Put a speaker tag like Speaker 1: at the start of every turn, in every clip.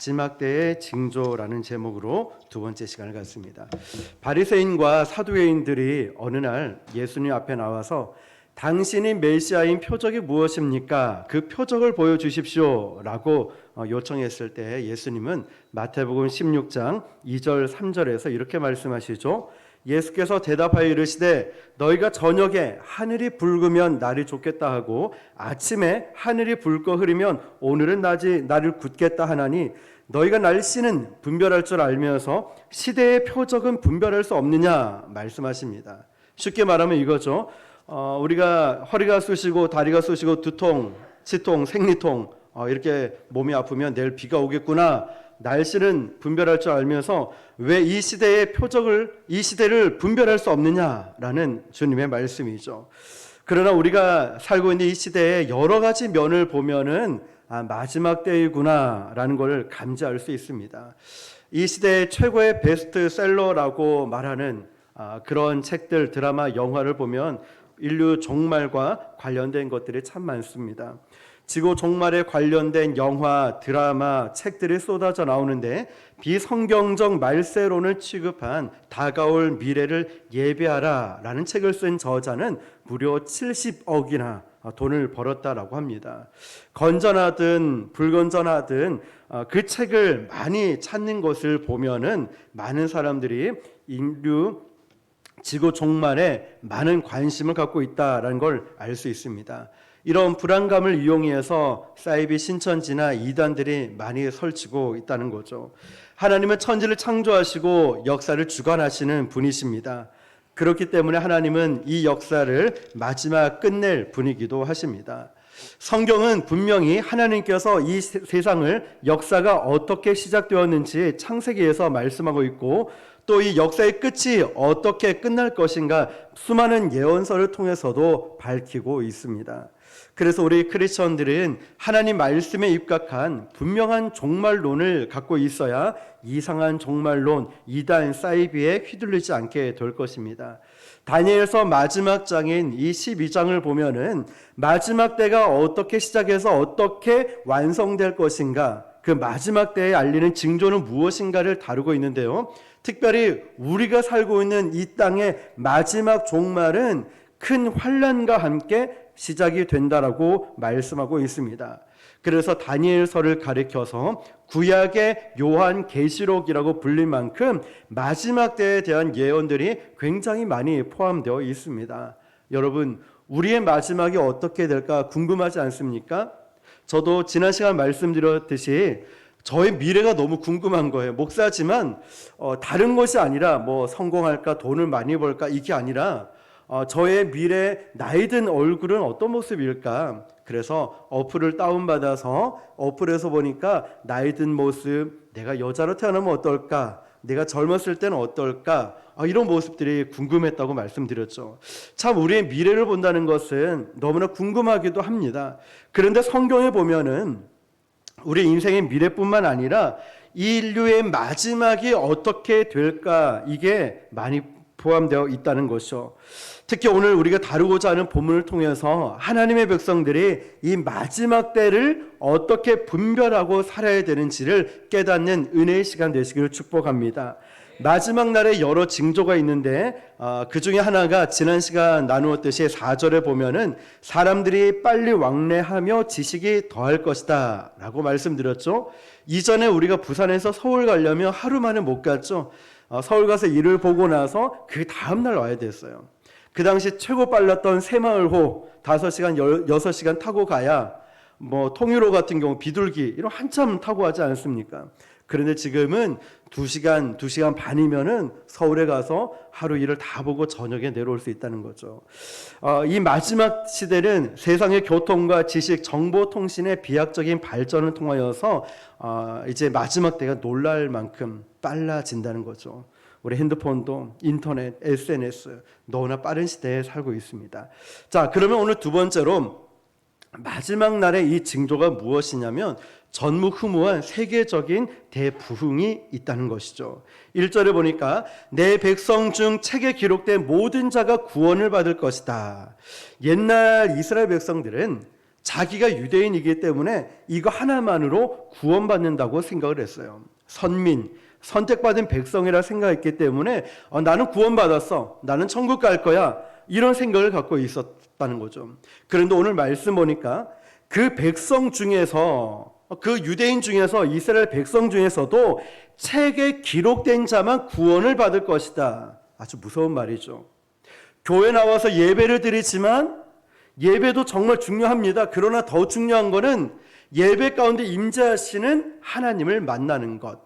Speaker 1: 마지막 때의 징조라는 제목으로 두 번째 시간을 갖습니다. 바리새인과 사두개인들이 어느 날 예수님 앞에 나와서 당신이 메시아인 표적이 무엇입니까? 그 표적을 보여주십시오 라고 요청했을 때 예수님은 마태복음 16장 2절 3절에서 이렇게 말씀하시죠. 예수께서 대답하여 이르시되 너희가 저녁에 하늘이 붉으면 날이 좋겠다 하고 아침에 하늘이 붉고 흐리면 오늘은 낮이 날을 굳겠다 하나니 너희가 날씨는 분별할 줄 알면서 시대의 표적은 분별할 수 없느냐 말씀하십니다. 쉽게 말하면 이거죠. 우리가 허리가 쑤시고 다리가 쑤시고 두통, 치통, 생리통 이렇게 몸이 아프면 내일 비가 오겠구나. 날씨는 분별할 줄 알면서 왜 이 시대의 표적을 이 시대를 분별할 수 없느냐라는 주님의 말씀이죠. 그러나 우리가 살고 있는 이 시대의 여러 가지 면을 보면은 마지막 때이구나라는 걸 감지할 수 있습니다. 이 시대의 최고의 베스트셀러라고 말하는 그런 책들, 드라마, 영화를 보면 인류 종말과 관련된 것들이 참 많습니다. 지구 종말에 관련된 영화, 드라마, 책들이 쏟아져 나오는데 비성경적 말세론을 취급한 다가올 미래를 예비하라 라는 책을 쓴 저자는 무려 70억이나 돈을 벌었다라고 합니다. 건전하든 불건전하든 그 책을 많이 찾는 것을 보면은 많은 사람들이 인류 지구 종말에 많은 관심을 갖고 있다라는 걸 알 수 있습니다. 이런 불안감을 이용해서 사이비 신천지나 이단들이 많이 설치고 있다는 거죠. 하나님은 천지를 창조하시고 역사를 주관하시는 분이십니다. 그렇기 때문에 하나님은 이 역사를 마지막 끝낼 분이기도 하십니다. 성경은 분명히 하나님께서 이 세상을 역사가 어떻게 시작되었는지 창세기에서 말씀하고 있고 또 이 역사의 끝이 어떻게 끝날 것인가 수많은 예언서를 통해서도 밝히고 있습니다. 그래서 우리 크리스천들은 하나님 말씀에 입각한 분명한 종말론을 갖고 있어야 이상한 종말론, 이단, 사이비에 휘둘리지 않게 될 것입니다. 다니엘서 마지막 장인 이 12장을 보면은 마지막 때가 어떻게 시작해서 어떻게 완성될 것인가, 그 마지막 때에 알리는 징조는 무엇인가를 다루고 있는데요. 특별히 우리가 살고 있는 이 땅의 마지막 종말은 큰 환난과 함께 시작이 된다라고 말씀하고 있습니다. 그래서 다니엘서를 가리켜서 구약의 요한계시록이라고 불릴 만큼 마지막 때에 대한 예언들이 굉장히 많이 포함되어 있습니다. 여러분, 우리의 마지막이 어떻게 될까 궁금하지 않습니까? 저도 지난 시간 말씀드렸듯이 저의 미래가 너무 궁금한 거예요. 목사지만 다른 것이 아니라 뭐 성공할까, 돈을 많이 벌까 이게 아니라 저의 미래 나이 든 얼굴은 어떤 모습일까? 그래서 어플을 다운받아서 어플에서 보니까 나이 든 모습, 내가 여자로 태어나면 어떨까? 내가 젊었을 때는 어떨까? 이런 모습들이 궁금했다고 말씀드렸죠. 참 우리의 미래를 본다는 것은 너무나 궁금하기도 합니다. 그런데 성경에 보면은 우리 인생의 미래뿐만 아니라 인류의 마지막이 어떻게 될까 이게 많이 포함되어 있다는 것이죠. 특히 오늘 우리가 다루고자 하는 본문을 통해서 하나님의 백성들이 이 마지막 때를 어떻게 분별하고 살아야 되는지를 깨닫는 은혜의 시간 되시기를 축복합니다. 마지막 날에 여러 징조가 있는데 그 중에 하나가 지난 시간 나누었듯이 4절에 보면은 사람들이 빨리 왕래하며 지식이 더할 것이다 라고 말씀드렸죠. 이전에 우리가 부산에서 서울 가려면 하루 만에 못 갔죠. 서울 가서 일을 보고 나서 그 다음날 와야 됐어요. 그 당시 최고 빨랐던 새마을호 5시간, 6시간 타고 가야 뭐 통일호 같은 경우 비둘기 이런 한참 타고 하지 않습니까? 그런데 지금은 2시간, 2시간 반이면은 서울에 가서 하루 일을 다 보고 저녁에 내려올 수 있다는 거죠. 이 마지막 시대는 세상의 교통과 지식, 정보통신의 비약적인 발전을 통하여서 이제 마지막 때가 놀랄 만큼 빨라진다는 거죠. 우리 핸드폰도 인터넷, SNS 너무나 빠른 시대에 살고 있습니다. 자, 그러면 오늘 두 번째로 마지막 날의 이 징조가 무엇이냐면 전무후무한 세계적인 대부흥이 있다는 것이죠. 1절에 보니까 내 백성 중 책에 기록된 모든 자가 구원을 받을 것이다. 옛날 이스라엘 백성들은 자기가 유대인이기 때문에 이거 하나만으로 구원받는다고 생각을 했어요. 선민, 선택받은 백성이라 생각했기 때문에 나는 구원받았어, 나는 천국 갈 거야, 이런 생각을 갖고 있었다는 거죠. 그런데 오늘 말씀 보니까 그 백성 중에서, 그 유대인 중에서, 이스라엘 백성 중에서도 책에 기록된 자만 구원을 받을 것이다. 아주 무서운 말이죠. 교회 나와서 예배를 드리지만 예배도 정말 중요합니다. 그러나 더 중요한 것은 예배 가운데 임재하시는 하나님을 만나는 것,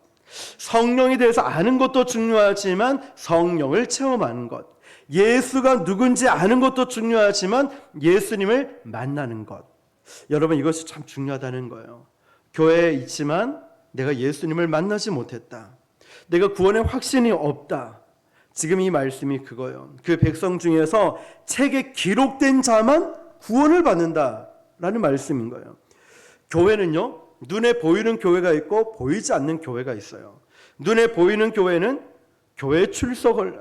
Speaker 1: 성령에 대해서 아는 것도 중요하지만 성령을 체험하는 것, 예수가 누군지 아는 것도 중요하지만 예수님을 만나는 것. 여러분, 이것이 참 중요하다는 거예요. 교회에 있지만 내가 예수님을 만나지 못했다, 내가 구원의 확신이 없다. 지금 이 말씀이 그거예요. 그 백성 중에서 책에 기록된 자만 구원을 받는다라는 말씀인 거예요. 교회는요, 눈에 보이는 교회가 있고 보이지 않는 교회가 있어요. 눈에 보이는 교회는 교회에 출석하는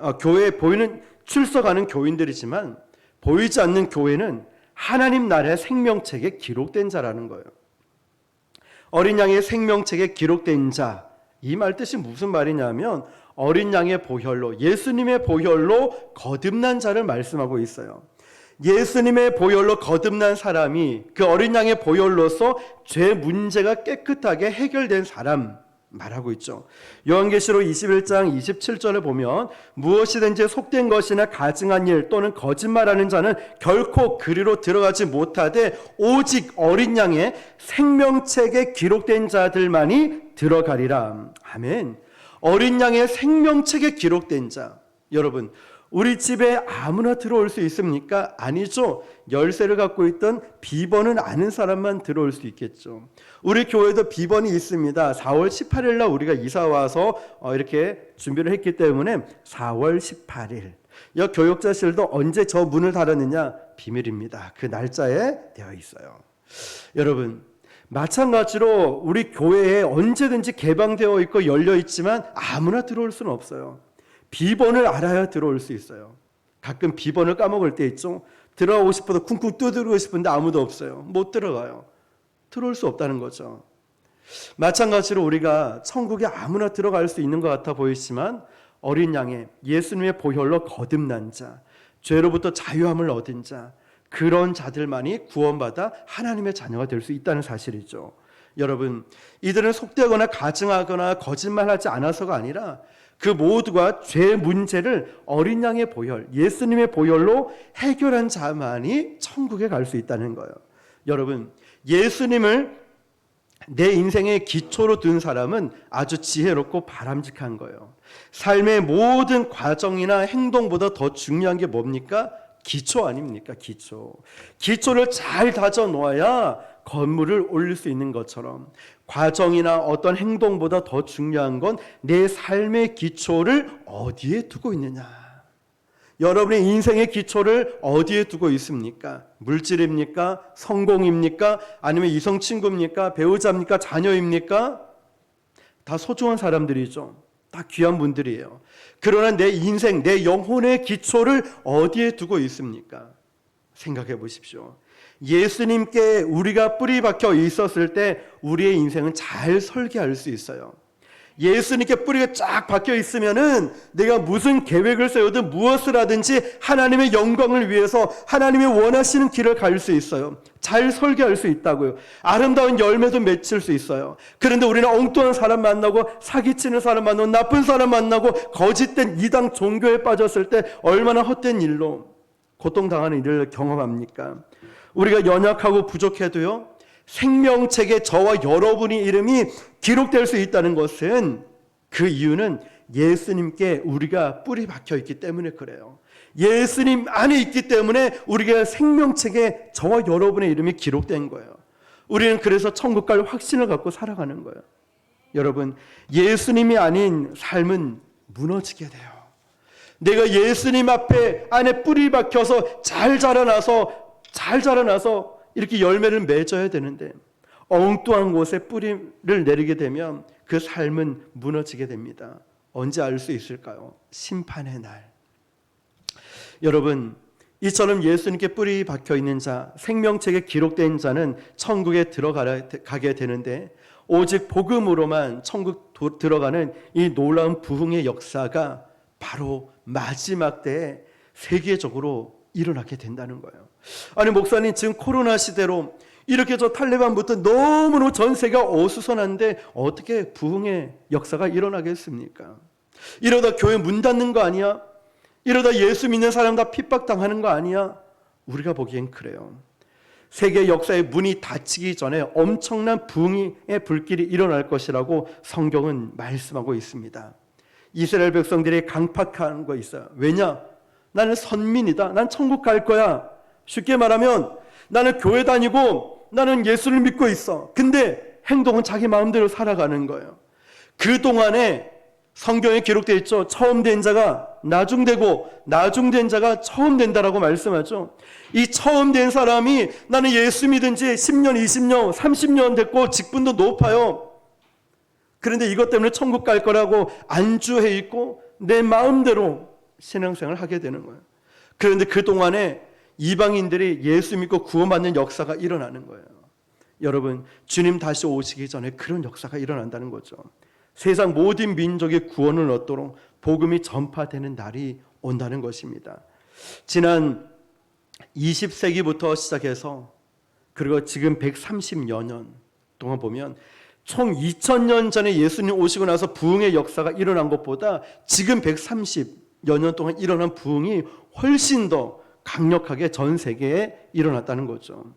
Speaker 1: 교인들이지만, 보이지 않는 교회는 하나님 나라의 생명책에 기록된 자라는 거예요. 어린 양의 생명책에 기록된 자, 이 말 뜻이 무슨 말이냐면 어린 양의 보혈로, 예수님의 보혈로 거듭난 자를 말씀하고 있어요. 예수님의 보혈로 거듭난 사람이 그 어린 양의 보혈로서 죄 문제가 깨끗하게 해결된 사람 말하고 있죠. 요한계시록 21장 27절에 보면 무엇이든지 속된 것이나 가증한 일 또는 거짓말하는 자는 결코 그리로 들어가지 못하되 오직 어린 양의 생명책에 기록된 자들만이 들어가리라. 아멘. 어린 양의 생명책에 기록된 자. 여러분, 우리 집에 아무나 들어올 수 있습니까? 아니죠. 열쇠를 갖고 있던 비번은 아는 사람만 들어올 수 있겠죠. 우리 교회도 비번이 있습니다. 4월 18일 날 우리가 이사 와서 이렇게 준비를 했기 때문에 4월 18일. 교육자실도 언제 저 문을 닫았느냐? 비밀입니다. 그 날짜에 되어 있어요. 여러분, 마찬가지로 우리 교회에 언제든지 개방되어 있고 열려 있지만 아무나 들어올 수는 없어요. 비번을 알아야 들어올 수 있어요. 가끔 비번을 까먹을 때 있죠. 들어가고 싶어도 쿵쿵 두드리고 싶은데 아무도 없어요. 못 들어가요. 들어올 수 없다는 거죠. 마찬가지로 우리가 천국에 아무나 들어갈 수 있는 것 같아 보이지만 어린 양의 예수님의 보혈로 거듭난 자, 죄로부터 자유함을 얻은 자, 그런 자들만이 구원받아 하나님의 자녀가 될 수 있다는 사실이죠. 여러분, 이들은 속되거나 가증하거나 거짓말하지 않아서가 아니라 그 모두가 죄 문제를 어린 양의 보혈, 예수님의 보혈로 해결한 자만이 천국에 갈 수 있다는 거예요. 여러분, 예수님을 내 인생의 기초로 둔 사람은 아주 지혜롭고 바람직한 거예요. 삶의 모든 과정이나 행동보다 더 중요한 게 뭡니까? 기초 아닙니까? 기초를 잘 다져 놓아야 건물을 올릴 수 있는 것처럼 과정이나 어떤 행동보다 더 중요한 건 내 삶의 기초를 어디에 두고 있느냐. 여러분의 인생의 기초를 어디에 두고 있습니까? 물질입니까? 성공입니까? 아니면 이성 친구입니까? 배우자입니까? 자녀입니까? 다 소중한 사람들이죠. 다 귀한 분들이에요. 그러나 내 인생, 내 영혼의 기초를 어디에 두고 있습니까? 생각해 보십시오. 예수님께 우리가 뿌리 박혀 있었을 때 우리의 인생은 잘 설계할 수 있어요. 예수님께 뿌리가 쫙 박혀 있으면은 내가 무슨 계획을 세우든 무엇을 하든지 하나님의 영광을 위해서 하나님이 원하시는 길을 갈 수 있어요. 잘 설계할 수 있다고요. 아름다운 열매도 맺힐 수 있어요. 그런데 우리는 엉뚱한 사람 만나고 사기치는 사람 만나고 나쁜 사람 만나고 거짓된 이당 종교에 빠졌을 때 얼마나 헛된 일로 고통당하는 일을 경험합니까? 우리가 연약하고 부족해도요, 생명책에 저와 여러분의 이름이 기록될 수 있다는 것은 그 이유는 예수님께 우리가 뿌리 박혀 있기 때문에 그래요. 예수님 안에 있기 때문에 우리가 생명책에 저와 여러분의 이름이 기록된 거예요. 우리는 그래서 천국 갈 확신을 갖고 살아가는 거예요. 여러분, 예수님이 아닌 삶은 무너지게 돼요. 내가 예수님 안에 뿌리 박혀서 잘 자라나서 이렇게 열매를 맺어야 되는데 엉뚱한 곳에 뿌리를 내리게 되면 그 삶은 무너지게 됩니다. 언제 알 수 있을까요? 심판의 날. 여러분, 이처럼 예수님께 뿌리 박혀 있는 자, 생명책에 기록된 자는 천국에 들어가게 되는데 오직 복음으로만 천국 들어가는 이 놀라운 부흥의 역사가 바로 마지막 때에 세계적으로 일어나게 된다는 거예요. 아니 목사님, 지금 코로나 시대로 이렇게 저 탈레반부터 너무너무 전 세계가 어수선한데 어떻게 부흥의 역사가 일어나겠습니까? 이러다 교회 문 닫는 거 아니야? 이러다 예수 믿는 사람 다 핍박당하는 거 아니야? 우리가 보기엔 그래요. 세계 역사의 문이 닫히기 전에 엄청난 부흥의 불길이 일어날 것이라고 성경은 말씀하고 있습니다. 이스라엘 백성들이 강팍한 거 있어요. 왜냐? 나는 선민이다. 난 천국 갈 거야. 쉽게 말하면 나는 교회 다니고 나는 예수를 믿고 있어. 근데 행동은 자기 마음대로 살아가는 거예요. 그동안에 성경에 기록되어 있죠. 처음 된 자가 나중되고 나중된 자가 처음 된다라고 말씀하죠. 이 처음 된 사람이 나는 예수 믿은 지 10년, 20년, 30년 됐고 직분도 높아요. 그런데 이것 때문에 천국 갈 거라고 안주해 있고 내 마음대로 신앙생활을 하게 되는 거예요. 그런데 그동안에 이방인들이 예수 믿고 구원받는 역사가 일어나는 거예요. 여러분, 주님 다시 오시기 전에 그런 역사가 일어난다는 거죠. 세상 모든 민족의 구원을 얻도록 복음이 전파되는 날이 온다는 것입니다. 지난 20세기부터 시작해서 그리고 지금 130여 년 동안 보면 총 2000년 전에 예수님 오시고 나서 부흥의 역사가 일어난 것보다 지금 130여 년 동안 일어난 부흥이 훨씬 더 강력하게 전 세계에 일어났다는 거죠.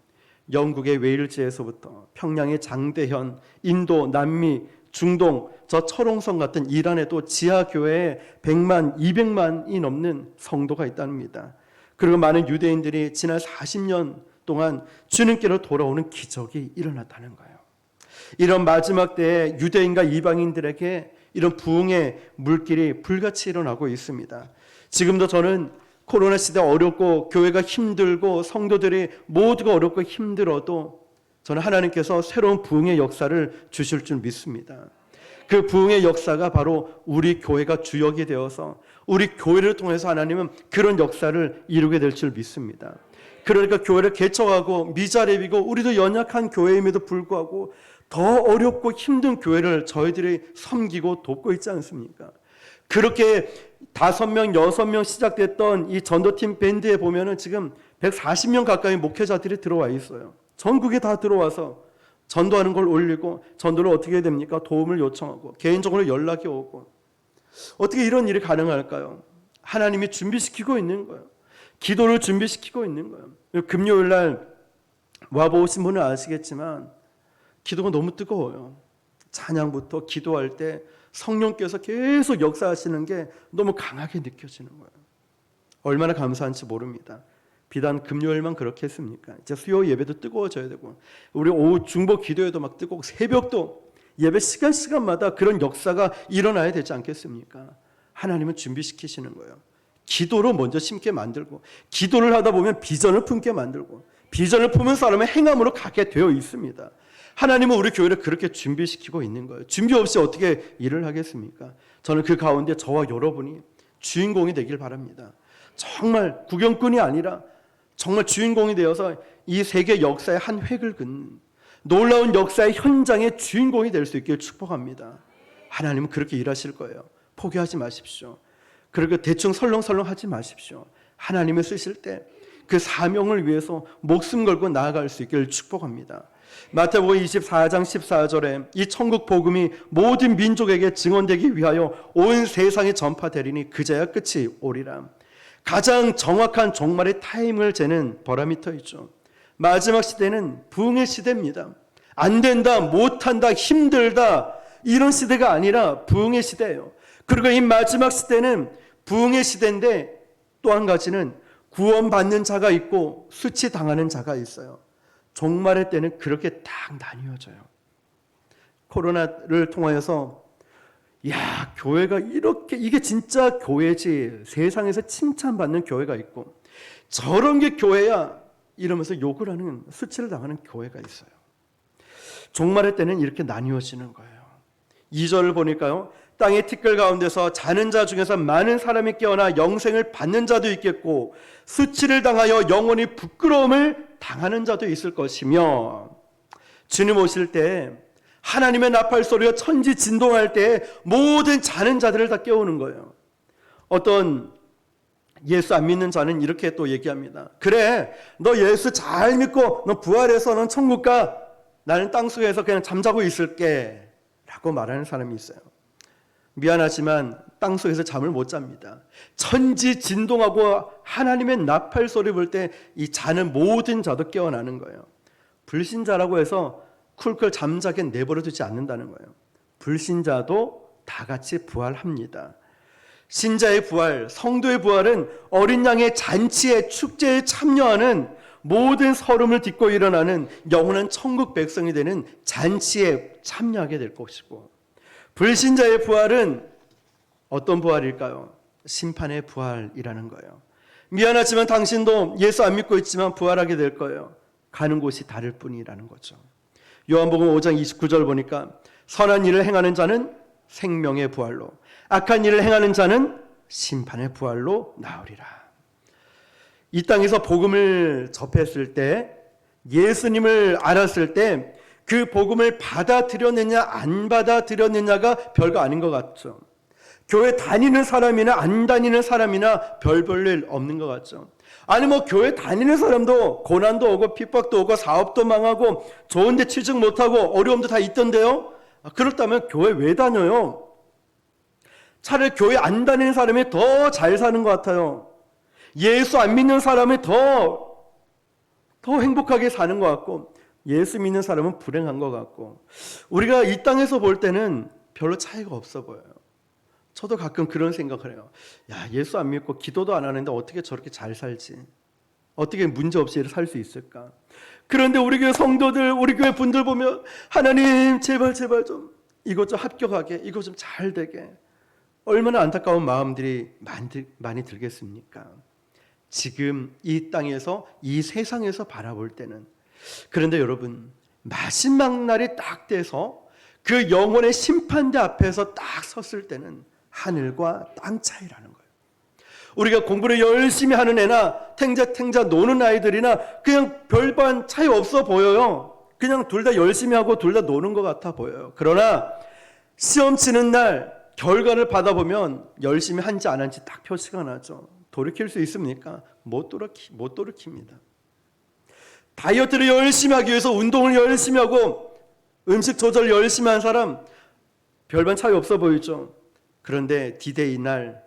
Speaker 1: 영국의 웨일즈에서부터 평양의 장대현, 인도, 남미, 중동, 저 철옹성 같은 이란에도 지하교회에 100만, 200만이 넘는 성도가 있답니다. 그리고 많은 유대인들이 지난 40년 동안 주님께로 돌아오는 기적이 일어났다는 거예요. 이런 마지막 때에 유대인과 이방인들에게 이런 부흥의 물길이 불같이 일어나고 있습니다. 지금도 저는 코로나 시대 어렵고 교회가 힘들고 성도들이 모두가 어렵고 힘들어도 저는 하나님께서 새로운 부흥의 역사를 주실 줄 믿습니다. 그 부흥의 역사가 바로 우리 교회가 주역이 되어서 우리 교회를 통해서 하나님은 그런 역사를 이루게 될 줄 믿습니다. 그러니까 교회를 개척하고 미자립이고 우리도 연약한 교회임에도 불구하고 더 어렵고 힘든 교회를 저희들이 섬기고 돕고 있지 않습니까? 그렇게 5명, 6명 시작됐던 이 전도팀 밴드에 보면은 지금 140명 가까이 목회자들이 들어와 있어요. 전국에 다 들어와서 전도하는 걸 올리고 전도를 어떻게 해야 됩니까? 도움을 요청하고 개인적으로 연락이 오고 어떻게 이런 일이 가능할까요? 하나님이 준비시키고 있는 거예요. 기도를 준비시키고 있는 거예요. 금요일 날 와보신 분은 아시겠지만 기도가 너무 뜨거워요. 찬양부터 기도할 때 성령께서 계속 역사하시는 게 너무 강하게 느껴지는 거예요. 얼마나 감사한지 모릅니다. 비단 금요일만 그렇게 했습니까? 이제 수요 예배도 뜨거워져야 되고 우리 오후 중보 기도회도 막 뜨거워 새벽도 예배 시간마다 그런 역사가 일어나야 되지 않겠습니까? 하나님은 준비시키시는 거예요. 기도로 먼저 심게 만들고 기도를 하다 보면 비전을 품게 만들고 비전을 품은 사람은 행함으로 가게 되어 있습니다. 하나님은 우리 교회를 그렇게 준비시키고 있는 거예요. 준비 없이 어떻게 일을 하겠습니까? 저는 그 가운데 저와 여러분이 주인공이 되길 바랍니다. 정말 구경꾼이 아니라 정말 주인공이 되어서 이 세계 역사의 한 획을 긋는 놀라운 역사의 현장의 주인공이 될 수 있길 축복합니다. 하나님은 그렇게 일하실 거예요. 포기하지 마십시오. 그리고 대충 설렁설렁 하지 마십시오. 하나님을 쓰실 때 그 사명을 위해서 목숨 걸고 나아갈 수 있기를 축복합니다. 마태복음 24장 14절에 이 천국 복음이 모든 민족에게 증언되기 위하여 온 세상에 전파되리니 그제야 끝이 오리라. 가장 정확한 종말의 타임을 재는 버라미터이죠. 마지막 시대는 부흥의 시대입니다. 안 된다, 못한다, 힘들다 이런 시대가 아니라 부흥의 시대예요. 그리고 이 마지막 시대는 부흥의 시대인데 또 한 가지는 구원받는 자가 있고 수치당하는 자가 있어요. 종말의 때는 그렇게 딱 나뉘어져요. 코로나를 통하여서 야, 교회가 이렇게 이게 진짜 교회지 세상에서 칭찬받는 교회가 있고 저런 게 교회야 이러면서 욕을 하는 수치를 당하는 교회가 있어요. 종말의 때는 이렇게 나뉘어지는 거예요. 2절을 보니까요. 땅의 티끌 가운데서 자는 자 중에서 많은 사람이 깨어나 영생을 받는 자도 있겠고 수치를 당하여 영원히 부끄러움을 당하는 자도 있을 것이며, 주님 오실 때 하나님의 나팔 소리가 천지 진동할 때 모든 자는 자들을 다 깨우는 거예요. 어떤 예수 안 믿는 자는 이렇게 또 얘기합니다. 그래, 너 예수 잘 믿고 너 부활해서 넌 천국 가. 나는 땅속에서 그냥 잠자고 있을게 라고 말하는 사람이 있어요. 미안하지만 땅속에서 잠을 못 잡니다. 천지 진동하고 하나님의 나팔 소리 볼 때 이 자는 모든 자도 깨어나는 거예요. 불신자라고 해서 쿨쿨 잠자게 내버려 두지 않는다는 거예요. 불신자도 다 같이 부활합니다. 신자의 부활, 성도의 부활은 어린 양의 잔치에 축제에 참여하는 모든 서름을 딛고 일어나는 영원한 천국 백성이 되는 잔치에 참여하게 될 것이고, 불신자의 부활은 어떤 부활일까요? 심판의 부활이라는 거예요. 미안하지만 당신도 예수 안 믿고 있지만 부활하게 될 거예요. 가는 곳이 다를 뿐이라는 거죠. 요한복음 5장 29절 보니까 선한 일을 행하는 자는 생명의 부활로, 악한 일을 행하는 자는 심판의 부활로 나으리라. 이 땅에서 복음을 접했을 때, 예수님을 알았을 때 그 복음을 받아들였느냐 안 받아들였느냐가 별거 아닌 것 같죠. 교회 다니는 사람이나 안 다니는 사람이나 별 볼 일 없는 것 같죠. 아니 뭐 교회 다니는 사람도 고난도 오고 핍박도 오고 사업도 망하고 좋은데 취직 못하고 어려움도 다 있던데요. 그렇다면 교회 왜 다녀요? 차라리 교회 안 다니는 사람이 더 잘 사는 것 같아요. 예수 안 믿는 사람이 더 행복하게 사는 것 같고, 예수 믿는 사람은 불행한 것 같고, 우리가 이 땅에서 볼 때는 별로 차이가 없어 보여요. 저도 가끔 그런 생각을 해요. 야, 예수 안 믿고 기도도 안 하는데 어떻게 저렇게 잘 살지? 어떻게 문제 없이 살 수 있을까? 그런데 우리 교회 성도들, 우리 교회 분들 보면 하나님 제발 좀 이것 좀 합격하게, 이것 좀 잘 되게, 얼마나 안타까운 마음들이 많이 들겠습니까? 지금 이 땅에서, 이 세상에서 바라볼 때는. 그런데 여러분, 마지막 날이 딱 돼서 그 영혼의 심판대 앞에서 딱 섰을 때는 하늘과 땅 차이라는 거예요. 우리가 공부를 열심히 하는 애나 탱자 노는 아이들이나 그냥 별반 차이 없어 보여요. 그냥 둘 다 열심히 하고 둘 다 노는 것 같아 보여요. 그러나 시험 치는 날 결과를 받아보면 열심히 한지 안 한지 딱 표시가 나죠. 돌이킬 수 있습니까? 못 돌이킵니다. 다이어트를 열심히 하기 위해서 운동을 열심히 하고 음식 조절 열심히 한 사람 별반 차이 없어 보이죠. 그런데 디데이 날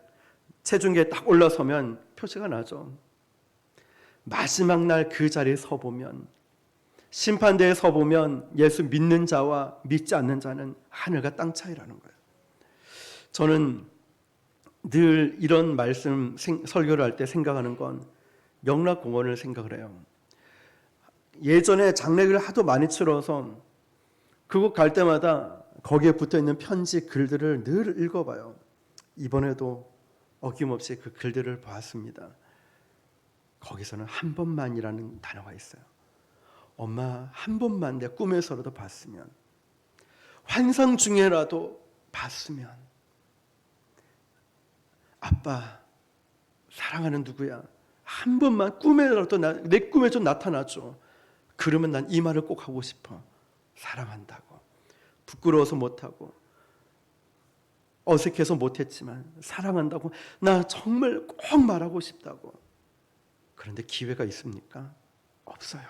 Speaker 1: 체중계에 딱 올라서면 표시가 나죠. 마지막 날 그 자리에 서보면, 심판대에 서보면 예수 믿는 자와 믿지 않는 자는 하늘과 땅 차이라는 거예요. 저는 늘 이런 말씀 설교를 할 때 생각하는 건 영락공원을 생각을 해요. 예전에 장례를 하도 많이 치러서 그곳 갈 때마다 거기에 붙어있는 편지 글들을 늘 읽어봐요. 이번에도 어김없이 그 글들을 보았습니다. 거기서는 한 번만이라는 단어가 있어요. 엄마, 한 번만 내 꿈에서라도 봤으면, 환상 중에라도 봤으면, 아빠 사랑하는 누구야, 한 번만 꿈에라도 내 꿈에 좀 나타나줘. 그러면 난 이 말을 꼭 하고 싶어. 사랑한다고. 부끄러워서 못하고 어색해서 못했지만 사랑한다고, 나 정말 꼭 말하고 싶다고. 그런데 기회가 있습니까? 없어요.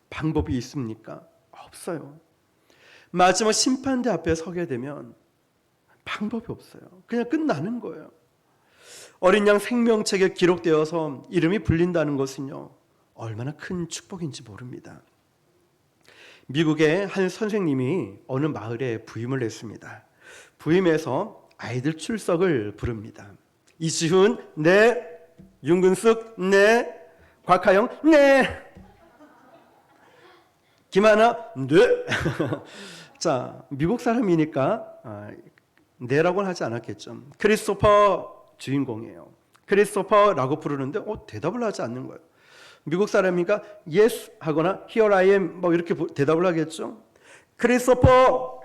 Speaker 1: 방법이 있습니까? 없어요. 마지막 심판대 앞에 서게 되면 방법이 없어요. 그냥 끝나는 거예요. 어린 양 생명책에 기록되어서 이름이 불린다는 것은요, 얼마나 큰 축복인지 모릅니다. 미국의 한 선생님이 어느 마을에 부임을 했습니다. 부임해서 아이들 출석을 부릅니다. 이지훈, 네. 윤근숙, 네. 곽하영, 네. 김하나, 네. 자, 미국 사람이니까 네라고는 하지 않았겠죠. 크리스토퍼 주인공이에요. 크리스토퍼라고 부르는데 대답을 하지 않는 거예요. 미국 사람이니까 yes 하거나 here I am 뭐 이렇게 대답을 하겠죠. 크리스토퍼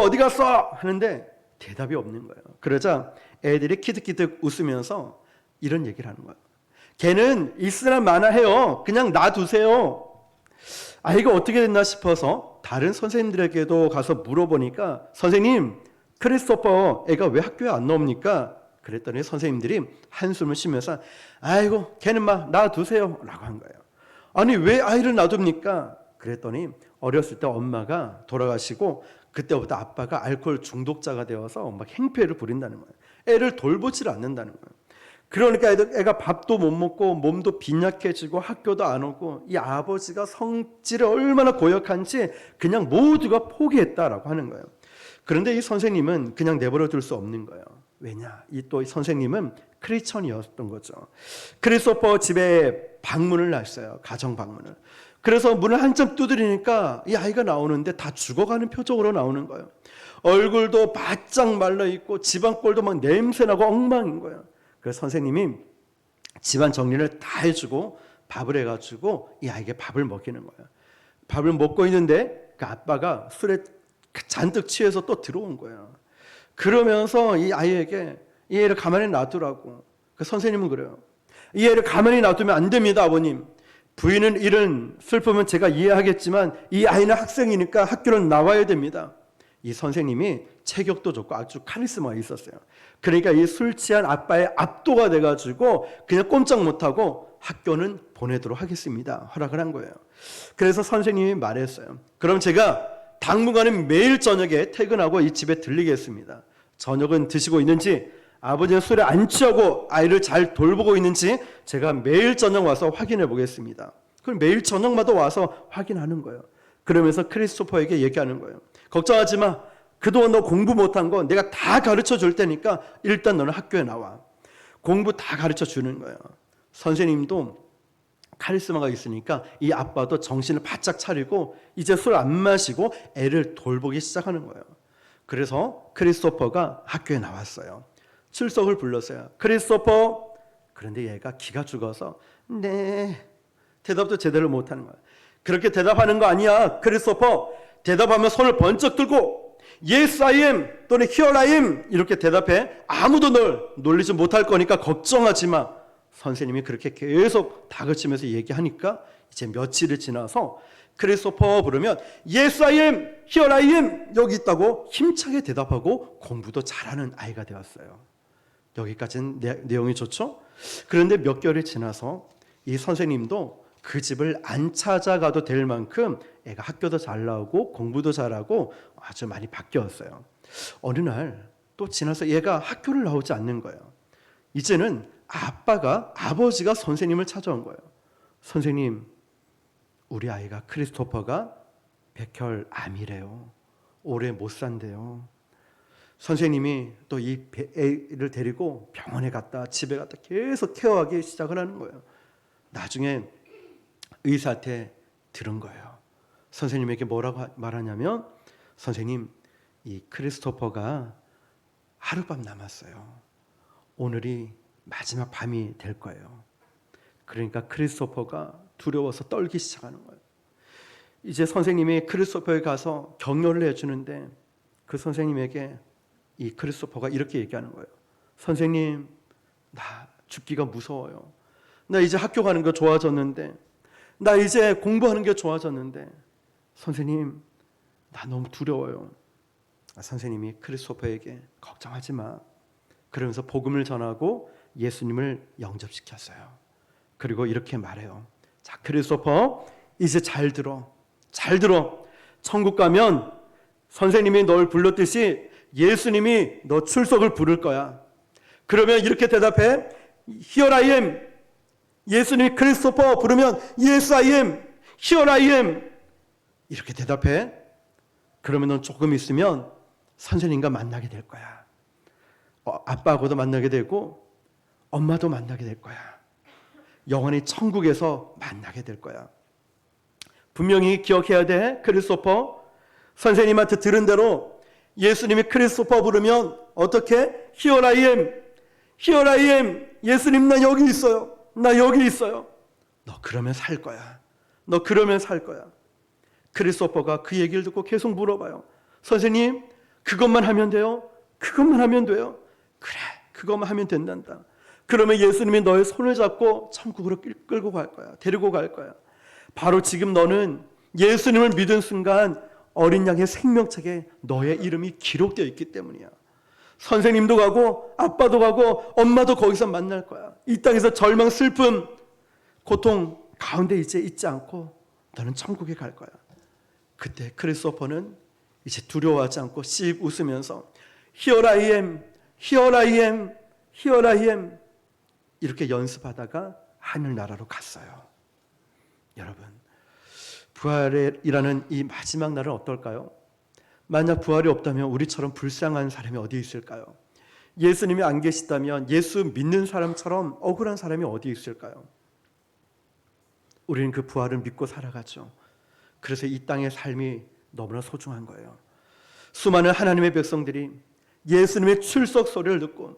Speaker 1: 어디 갔어? 하는데 대답이 없는 거예요. 그러자 애들이 키득키득 웃으면서 이런 얘기를 하는 거예요. 걔는 있으나 마나 해요. 그냥 놔두세요. 아, 이거 어떻게 됐나 싶어서 다른 선생님들에게도 가서 물어보니까, 선생님, 크리스토퍼 애가 왜 학교에 안 나옵니까? 그랬더니 선생님들이 한숨을 쉬면서, 아이고 걔는 막 놔두세요 라고 한 거예요. 아니 왜 아이를 놔둡니까? 그랬더니 어렸을 때 엄마가 돌아가시고 그때부터 아빠가 알코올 중독자가 되어서 막 행패를 부린다는 거예요. 애를 돌보지를 않는다는 거예요. 그러니까 애가 밥도 못 먹고 몸도 빈약해지고 학교도 안 오고, 이 아버지가 성질이 얼마나 고약한지 그냥 모두가 포기했다라고 하는 거예요. 그런데 이 선생님은 그냥 내버려 둘 수 없는 거예요. 왜냐? 이 선생님은 크리스천이었던 거죠. 크리스토퍼 집에 방문을 했어요. 가정 방문을. 그래서 문을 한참 두드리니까 이 아이가 나오는데 다 죽어가는 표정으로 나오는 거예요. 얼굴도 바짝 말라있고 집안꼴도 막 냄새나고 엉망인 거예요. 그래서 선생님이 집안 정리를 다 해주고 밥을 해가지고 이 아이에게 밥을 먹이는 거예요. 밥을 먹고 있는데 그 아빠가 술에 잔뜩 취해서 또 들어온 거예요. 그러면서 이 아이에게 이 애를 가만히 놔두라고. 그 선생님은 그래요. 이 애를 가만히 놔두면 안 됩니다, 아버님. 부인은 이런 슬픔은 제가 이해하겠지만 이 아이는 학생이니까 학교는 나와야 됩니다. 이 선생님이 체격도 좋고 아주 카리스마가 있었어요. 그러니까 이 술 취한 아빠의 압도가 돼가지고 그냥 꼼짝 못하고 학교는 보내도록 하겠습니다 허락을 한 거예요. 그래서 선생님이 말했어요. 그럼 제가 당분간은 매일 저녁에 퇴근하고 이 집에 들리겠습니다. 저녁은 드시고 있는지, 아버지는 술에 안 취하고 아이를 잘 돌보고 있는지 제가 매일 저녁 와서 확인해 보겠습니다. 그럼 매일 저녁마다 와서 확인하는 거예요. 그러면서 크리스토퍼에게 얘기하는 거예요. 걱정하지 마. 그동안 너 공부 못한 거 내가 다 가르쳐 줄 테니까 일단 너는 학교에 나와. 공부 다 가르쳐 주는 거예요. 선생님도 카리스마가 있으니까 이 아빠도 정신을 바짝 차리고 이제 술 안 마시고 애를 돌보기 시작하는 거예요. 그래서 크리스토퍼가 학교에 나왔어요. 출석을 불렀어요. 크리스토퍼. 그런데 얘가 기가 죽어서 네, 대답도 제대로 못하는 거예요. 그렇게 대답하는 거 아니야, 크리스토퍼. 대답하면 손을 번쩍 들고 Yes I am 또는 Here I am 이렇게 대답해. 아무도 널 놀리지 못할 거니까 걱정하지 마. 선생님이 그렇게 계속 다그치면서 얘기하니까 이제 며칠이 지나서 크리스토퍼 부르면 Yes I am, Here I am 여기 있다고 힘차게 대답하고 공부도 잘하는 아이가 되었어요. 여기까지는 내용이 좋죠? 그런데 몇 개월이 지나서 이 선생님도 그 집을 안 찾아가도 될 만큼 애가 학교도 잘 나오고 공부도 잘하고 아주 많이 바뀌었어요. 어느 날 또 지나서 얘가 학교를 나오지 않는 거예요. 이제는 아버지가 선생님을 찾아온 거예요. 선생님, 우리 아이가 크리스토퍼가 백혈암이래요. 오래 못 산대요. 선생님이 또 이 애를 데리고 병원에 갔다 집에 갔다 계속 케어하기 시작을 하는 거예요. 나중에 의사한테 들은 거예요. 선생님에게 뭐라고 말하냐면, 선생님, 이 크리스토퍼가 하룻밤 남았어요. 오늘이 마지막 밤이 될 거예요. 그러니까 크리스토퍼가 두려워서 떨기 시작하는 거예요. 이제 선생님이 크리스토퍼에 가서 격려를 해주는데 그 선생님에게 이 크리스토퍼가 이렇게 얘기하는 거예요. 선생님, 나 죽기가 무서워요. 나 이제 학교 가는 거 좋아졌는데, 나 이제 공부하는 게 좋아졌는데, 선생님, 나 너무 두려워요. 선생님이 크리스토퍼에게 걱정하지 마. 그러면서 복음을 전하고 예수님을 영접시켰어요. 그리고 이렇게 말해요. 자, 크리스토퍼, 이제 잘 들어. 잘 들어. 천국 가면 선생님이 널 불렀듯이 예수님이 너 출석을 부를 거야. 그러면 이렇게 대답해. Here I am. 예수님이 크리스토퍼 부르면 Yes I am. Here I am. 이렇게 대답해. 그러면 넌 조금 있으면 선생님과 만나게 될 거야. 아빠하고도 만나게 되고 엄마도 만나게 될 거야. 영원히 천국에서 만나게 될 거야. 분명히 기억해야 돼. 크리스토퍼, 선생님한테 들은 대로 예수님이 크리스토퍼 부르면 어떻게? Here I am, Here I am. 예수님, 나 여기 있어요. 나 여기 있어요. 너 그러면 살 거야. 너 그러면 살 거야. 크리스토퍼가 그 얘기를 듣고 계속 물어봐요. 선생님, 그것만 하면 돼요? 그것만 하면 돼요. 그래, 그것만 하면 된단다. 그러면 예수님이 너의 손을 잡고 천국으로 끌고 갈 거야. 데리고 갈 거야. 바로 지금 너는 예수님을 믿은 순간 어린 양의 생명책에 너의 이름이 기록되어 있기 때문이야. 선생님도 가고 아빠도 가고 엄마도 거기서 만날 거야. 이 땅에서 절망, 슬픔, 고통 가운데 이제 있지 않고 너는 천국에 갈 거야. 그때 크리스토퍼는 이제 두려워하지 않고 씩 웃으면서 Here I am, Here I am, Here I am 이렇게 연습하다가 하늘나라로 갔어요. 여러분, 부활이라는 이 마지막 날은 어떨까요? 만약 부활이 없다면 우리처럼 불쌍한 사람이 어디 있을까요? 예수님이 안 계시다면 예수 믿는 사람처럼 억울한 사람이 어디 있을까요? 우리는 그 부활을 믿고 살아가죠. 그래서 이 땅의 삶이 너무나 소중한 거예요. 수많은 하나님의 백성들이 예수님의 출석 소리를 듣고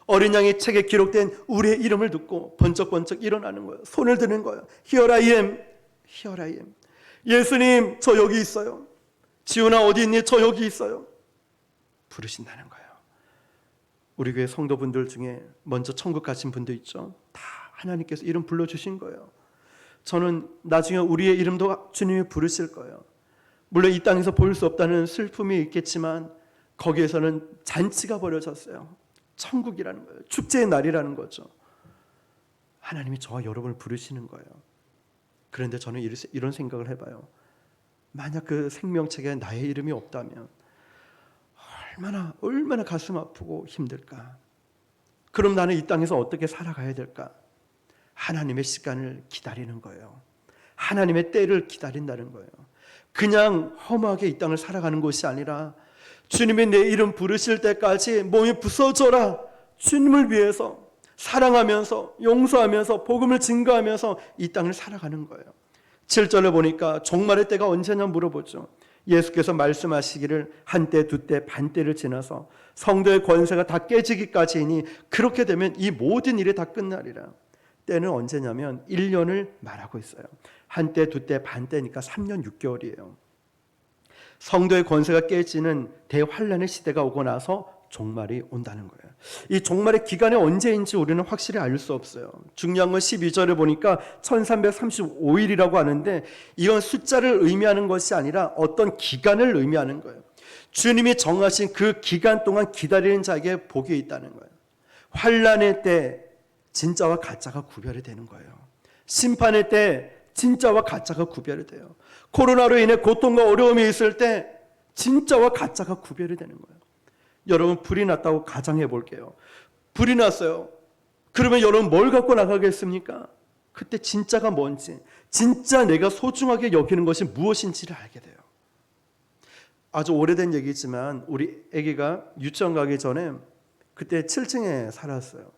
Speaker 1: 어린 양의 책에 기록된 우리의 이름을 듣고 번쩍번쩍 일어나는 거예요. 손을 드는 거예요. Here I am, Here I am. 예수님, 저 여기 있어요. 지훈아 어디 있니? 저 여기 있어요. 부르신다는 거예요. 우리 교회 성도분들 중에 먼저 천국 가신 분도 있죠. 다 하나님께서 이름 불러주신 거예요. 저는 나중에 우리의 이름도 주님이 부르실 거예요. 물론 이 땅에서 볼 수 없다는 슬픔이 있겠지만 거기에서는 잔치가 벌어졌어요. 천국이라는 거예요. 축제의 날이라는 거죠. 하나님이 저와 여러분을 부르시는 거예요. 그런데 저는 이런 생각을 해봐요. 만약 그 생명책에 나의 이름이 없다면 얼마나 가슴 아프고 힘들까. 그럼 나는 이 땅에서 어떻게 살아가야 될까? 하나님의 시간을 기다리는 거예요. 하나님의 때를 기다린다는 거예요. 그냥 허무하게 이 땅을 살아가는 것이 아니라 주님이 내 이름 부르실 때까지 몸이 부서져라. 주님을 위해서 사랑하면서 용서하면서 복음을 증거하면서 이 땅을 살아가는 거예요. 7절을 보니까 종말의 때가 언제냐 물어보죠. 예수께서 말씀하시기를 한때 두때 반때를 지나서 성도의 권세가 다 깨지기까지이니 그렇게 되면 이 모든 일이 다 끝나리라. 때는 언제냐면 1년을 말하고 있어요. 한때 두때 반때니까 3년 6개월이에요. 성도의 권세가 깨지는 대환란의 시대가 오고 나서 종말이 온다는 거예요. 이 종말의 기간이 언제인지 우리는 확실히 알 수 없어요. 중요한 건 12절을 보니까 1335일이라고 하는데 이건 숫자를 의미하는 것이 아니라 어떤 기간을 의미하는 거예요. 주님이 정하신 그 기간 동안 기다리는 자에게 복이 있다는 거예요. 환란의 때 진짜와 가짜가 구별이 되는 거예요. 심판의 때 진짜와 가짜가 구별이 돼요. 코로나로 인해 고통과 어려움이 있을 때 진짜와 가짜가 구별이 되는 거예요. 여러분, 불이 났다고 가정해 볼게요. 불이 났어요. 그러면 여러분 뭘 갖고 나가겠습니까? 그때 진짜가 뭔지, 진짜 내가 소중하게 여기는 것이 무엇인지를 알게 돼요. 아주 오래된 얘기지만 우리 아기가 유치원 가기 전에 그때 7층에 살았어요.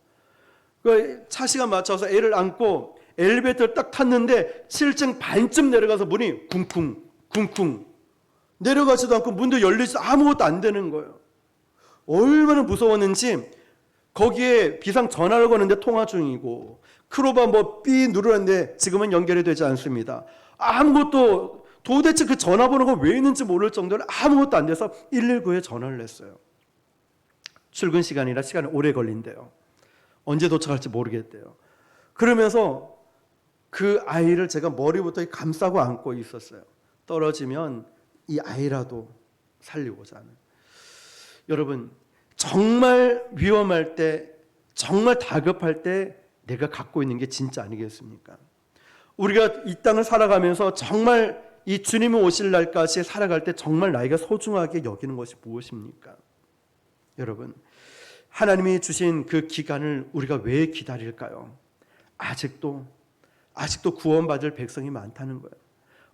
Speaker 1: 그 차시간 맞춰서 애를 안고 엘리베이터를 딱 탔는데 7층 반쯤 내려가서 문이 쿵쿵 쿵쿵 내려가지도 않고 문도 열리지도 아무것도 안 되는 거예요. 얼마나 무서웠는지 거기에 비상 전화를 거는데 통화 중이고 크로바 삐 누르는데 지금은 연결이 되지 않습니다. 아무것도 도대체 그 전화번호가 왜 있는지 모를 정도로 아무것도 안 돼서 119에 전화를 했어요. 출근 시간이라 시간이 오래 걸린대요. 언제 도착할지 모르겠대요. 그러면서 그 아이를 제가 머리부터 감싸고 안고 있었어요. 떨어지면 이 아이라도 살리고자 하는. 여러분, 정말 위험할 때, 정말 다급할 때 내가 갖고 있는 게 진짜 아니겠습니까? 우리가 이 땅을 살아가면서 정말 이 주님이 오실 날까지 살아갈 때 정말 나이가 소중하게 여기는 것이 무엇입니까? 여러분, 하나님이 주신 그 기간을 우리가 왜 기다릴까요? 아직도 구원받을 백성이 많다는 거예요.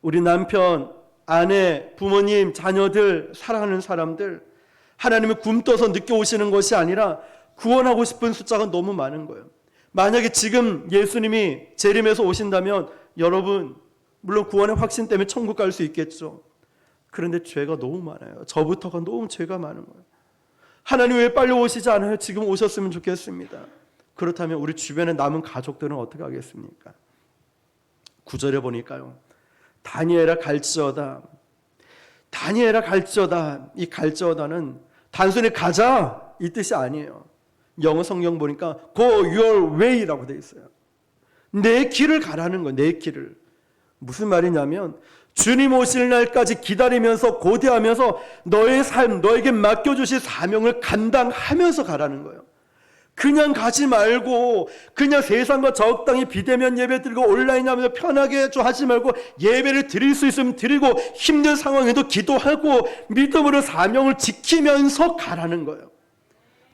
Speaker 1: 우리 남편, 아내, 부모님, 자녀들, 사랑하는 사람들, 하나님이 굼떠서 늦게 오시는 것이 아니라 구원하고 싶은 숫자가 너무 많은 거예요. 만약에 지금 예수님이 재림해서 오신다면 여러분, 물론 구원의 확신 때문에 천국 갈 수 있겠죠. 그런데 죄가 너무 많아요. 저부터가 너무 죄가 많은 거예요. 하나님 왜 빨리 오시지 않아요? 지금 오셨으면 좋겠습니다. 그렇다면 우리 주변에 남은 가족들은 어떻게 하겠습니까? 9절에 보니까요. 다니엘아 갈지어다. 이 갈지어다는 단순히 가자 이 뜻이 아니에요. 영어 성경 보니까 go your way라고 되어 있어요. 내 길을 가라는 거예요. 내 길을. 무슨 말이냐면 주님 오실 날까지 기다리면서 고대하면서 너의 삶, 너에게 맡겨주실 사명을 감당하면서 가라는 거예요. 그냥 가지 말고 그냥 세상과 적당히 비대면 예배 드리고 온라인 하면서 편하게 좀 하지 말고 예배를 드릴 수 있으면 드리고 힘든 상황에도 기도하고 믿음으로 사명을 지키면서 가라는 거예요.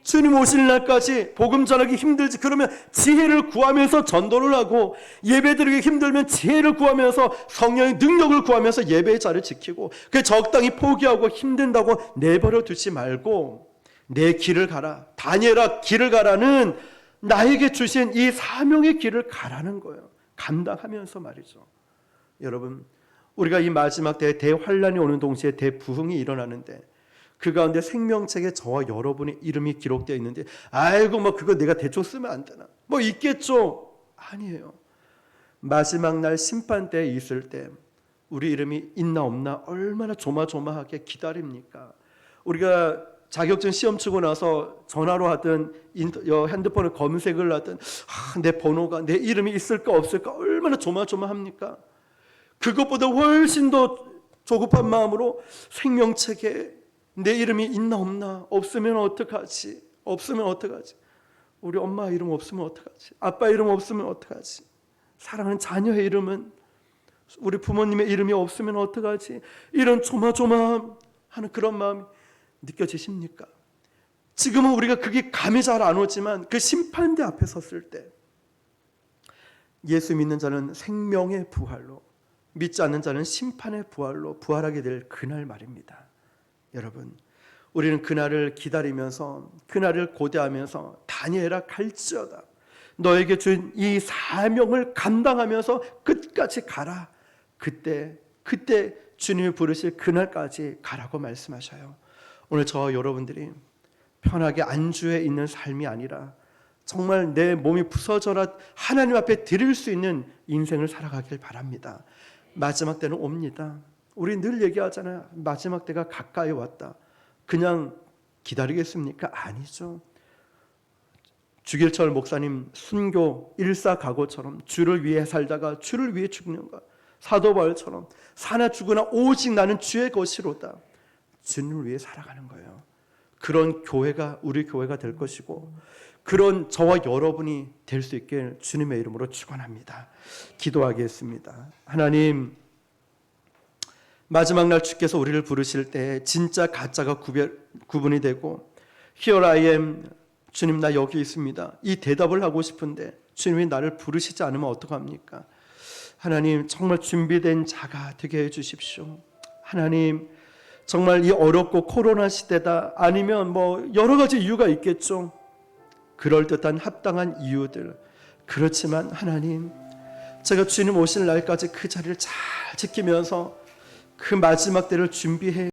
Speaker 1: 주님 오실 날까지 복음 전하기 힘들지 그러면 지혜를 구하면서 전도를 하고 예배드리기 힘들면 지혜를 구하면서 성령의 능력을 구하면서 예배의 자리를 지키고 그 적당히 포기하고 힘든다고 내버려 두지 말고 내 길을 가라. 다니엘아 길을 가라는 나에게 주신 이 사명의 길을 가라는 거예요. 감당하면서 말이죠. 여러분 우리가 이 마지막 때에 대환란이 오는 동시에 대부흥이 일어나는데 그 가운데 생명책에 저와 여러분의 이름이 기록되어 있는데 아이고 뭐 그거 내가 대충 쓰면 안 되나 뭐 있겠죠. 아니에요. 마지막 날 심판 때에 있을 때 우리 이름이 있나 없나 얼마나 조마조마하게 기다립니까. 우리가 자격증 시험 치고 나서 전화로 하든 핸드폰을 검색을 하든 내 번호가 내 이름이 있을까 없을까 얼마나 조마조마합니까. 그것보다 훨씬 더 조급한 마음으로 생명책에 내 이름이 있나 없나 없으면 어떡하지 없으면 어떡하지 우리 엄마 이름 없으면 어떡하지 아빠 이름 없으면 어떡하지 사랑하는 자녀의 이름은 우리 부모님의 이름이 없으면 어떡하지 이런 조마조마하는 그런 마음이 느껴지십니까? 지금은 우리가 그게 감이 잘 안 오지만 그 심판대 앞에 섰을 때 예수 믿는 자는 생명의 부활로 믿지 않는 자는 심판의 부활로 부활하게 될 그날 말입니다. 여러분 우리는 그날을 기다리면서 그날을 고대하면서 다니엘아 갈지어다 너에게 준 이 사명을 감당하면서 끝까지 가라. 그때 주님이 부르실 그날까지 가라고 말씀하셔요. 오늘 저와 여러분들이 편하게 안주해 있는 삶이 아니라 정말 내 몸이 부서져라 하나님 앞에 드릴 수 있는 인생을 살아가길 바랍니다. 마지막 때는 옵니다. 우리 늘 얘기하잖아요. 마지막 때가 가까이 왔다. 그냥 기다리겠습니까? 아니죠. 주길철 목사님 순교 일사각오처럼 주를 위해 살다가 주를 위해 죽는 것. 사도 바울처럼 사나 죽으나 오직 나는 주의 것이로다. 주님을 위해 살아가는 거예요. 그런 교회가 우리 교회가 될 것이고 그런 저와 여러분이 될 수 있게 주님의 이름으로 축원합니다. 기도하겠습니다. 하나님 마지막 날 주께서 우리를 부르실 때 진짜 가짜가 구분이 되고 Here I am 주님 나 여기 있습니다. 이 대답을 하고 싶은데 주님이 나를 부르시지 않으면 어떡합니까? 하나님 정말 준비된 자가 되게 해주십시오. 하나님 정말 이 어렵고 코로나 시대다 아니면 뭐 여러 가지 이유가 있겠죠. 그럴듯한 합당한 이유들 그렇지만 하나님 제가 주님 오실 날까지 그 자리를 잘 지키면서 그 마지막 때를 준비해